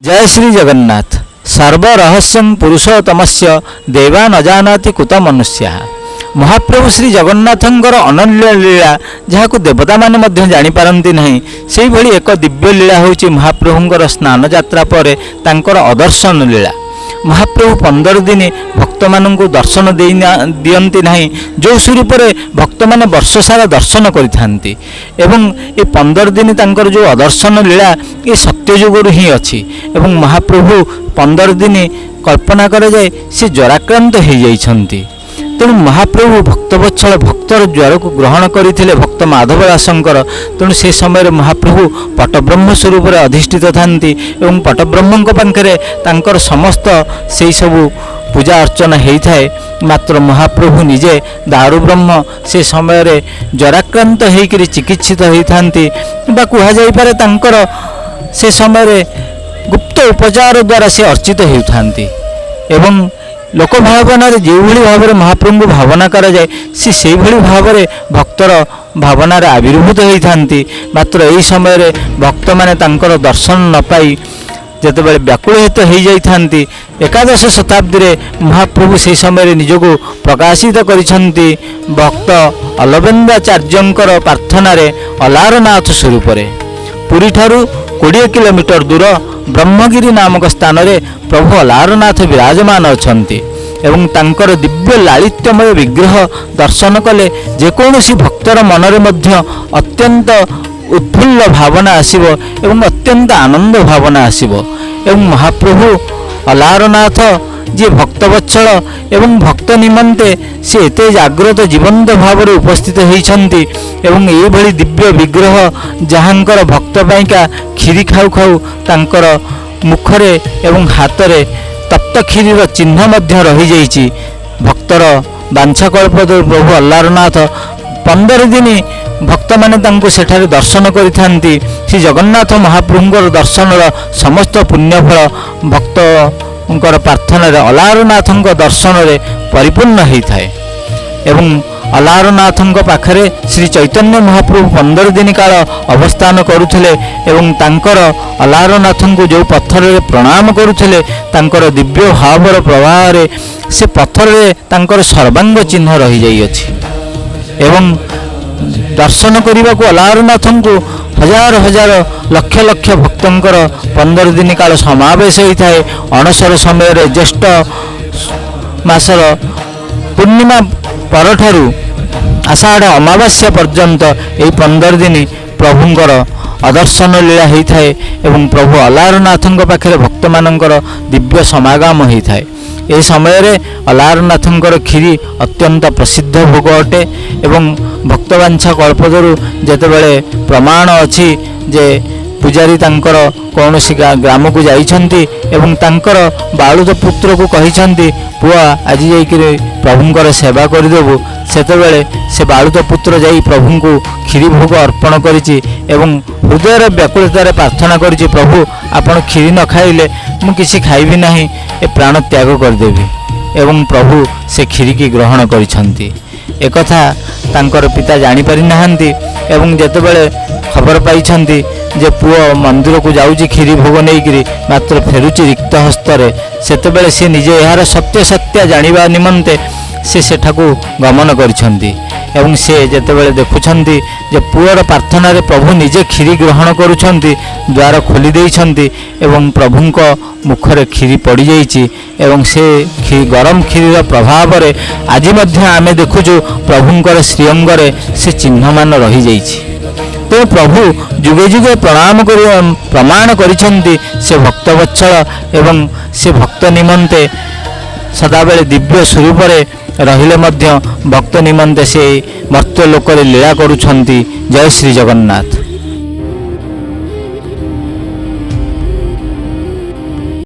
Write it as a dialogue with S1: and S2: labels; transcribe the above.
S1: जय श्री जगन्नाथ। सर्वरहस्यं पुरुषोत्तमस्य देवान् अजानाति कुत मनुष्य। महाप्रभु श्री जगन्नाथंकर अनन्य लीला जहाँ देवता माने मध्य जानी पारंती नहीं, से भली एक दिव्य लीला होची महाप्रभुंकर स्नान यात्रा पर तांकर अदर्शन लीला। महाप्रभु 15 दिन भक्त मानू दर्शन दियंती नहीं, जो स्वरूप भक्त माने वर्ष सारा दर्शन करिथांती। एवं ये 15 दिन तांकर जो अदर्शन लीला ये सत्ययुगरु ही अच्छी। एवं महाप्रभु 15 दिन कल्पना करे जाए से जराक्रांत हो जाइछंती। तेणु महाप्रभु भक्तवत्सल भक्तर ज्वर को ग्रहण करते भक्त माधव दासंकर। तेणु से समय महाप्रभु पटब्रह्म स्वरूप अधिष्ठित थांती एवं पटब्रह्म पाखे तांकर समस्त से सबू पूजा अर्चना होता है। मात्र महाप्रभु निजे दारु ब्रह्म से समय जराक्रांत होकर चिकित्सित होती कह जापे तांकर से समय गुप्त उपचार द्वारा से अर्चित होती। एवं लोक भावना जो भाव में महाप्रभु भावना करा जाए से भाव में भक्तर भावना आविर्भूत होती। मात्र यही समय भक्त माने तांकर दर्शन न पाई जिते व्याकुलित हो जाती। एकादश शताब्दी में महाप्रभु से समय निजको प्रकाशित करिसेंती भक्त अलबेंदाचार्यंकर प्रार्थना अलारनाथ स्वरूप पुरी ठारू 20 किलोमीटर दूर ब्रह्मगिरी नामक स्थान रे प्रभु अलारनाथ विराजमान अछंती। एवं तांकर दिव्य लालित्यमय विग्रह दर्शन कले जेकोसी भक्तर मनरे मध्य अत्यंत उत्फुल्ल भावना आसिब एवं अत्यंत आनंद भावना आसिब। एवं महाप्रभु अलारनाथ जी भक्तवत्सल एवं भक्त निमंते से एते जाग्रत जीवंत भाव में उपस्थित होती। एवं ये भली दिव्य विग्रह जहाँकर भक्त पाइका खीरी खाऊ खाऊ तांकर मुखरे एवं हाथरे तप्त खीरीर चिन्ह मध्य रही जाइछि। भक्तर बांछाकल्पद प्रभु अल्लारनाथ 15 दिन भक्त माने तांको सेठारे दर्शन करिथांती। श्री जगन्नाथ महाप्रभुंकर दर्शनर समस्त पुण्यफल भक्तंकर प्रार्थना अलारनाथंक दर्शन परिपूर्ण होता है। एवं अलारनाथंक पाखरे श्री चैतन्य महाप्रभु 15 दिन काल अवस्थान करुथिले एवं तांकर अलारनाथंको जो पत्थर प्रणाम करुथिले तांकर दिव्य भावर प्रवाह से पत्थर तांकर सर्वांग चिन्ह रही जाई अछि। एवं दर्शन करने को अलारनाथंको हजार हजार लक्ष लक्ष भक्तंकर 15 दिन काल समावेश होता है। अणसर समय ज्येष्ठ मासर पूर्णिमा परठारु आषाढ़ अमावास्या पर्यंत यही 15 दिन प्रभुंकर अदर्शन लीला होता है। एवं प्रभु अलारनाथंक पाखे भक्त मानकर दिव्य समागम होता है। यह समय अलारनाथंकर खीरी अत्यंत प्रसिद्ध भोग अटे। एवं भक्तवांछा कल्पतरु जेतेबेले प्रमाण अछि जे पूजारी तांकर कौनसी ग्राम को जाइछंती एवं तांकर बालुद पुत्र को कहिछंती पुआ आज जाइकिर प्रभुंकर सेवा करदेबु। सेतेबेले से बालुद पुत्र जाई प्रभु को खीरी भोग अर्पण करिछि एवं हृदय व्याकुलतार प्रार्थना करिछि प्रभु आपण खीरी न खाइले मु किछि खाइबि नाही, ए प्राण त्याग करदेबि। एवं प्रभु से खीरी की ग्रहण करिछंती। एकथा तांकर पिता जानी पारि नाहंती एवं जेतेबेले खबर पाइछंती जे पुओ मंदिर को जाउची खीरी भोग नेइकिरी मात्र फेरुची रिक्त हस्तरे, सेतेबेले से निजे यार सत्य सत्य जानिबा निमंते से सेठाकू गमन करिछंती। एवं से जेतेबेले देखुछंती जे पुओर प्रार्थना रे प्रभु निजे खीरी ग्रहण करुछंती, द्वार खोली देइछंती एवं प्रभुंक मुखरे खीरी पड़ी जाइछि। एवं से गरम खीरीर प्रभाव रे आज मध्य आमे देखुछु प्रभुंकर श्रीअंगरे से चिन्ह मान रही जाइछि। तो प्रभु जुगे जुगे प्रमाण करिछंती से भक्तवत्सल एवं से भक्त निमंते सदाबेले दिव्य स्वरूप रहिले मध्य भक्त निमंते से मर्त्य लोक लीला करुछंती। जय श्री जगन्नाथ।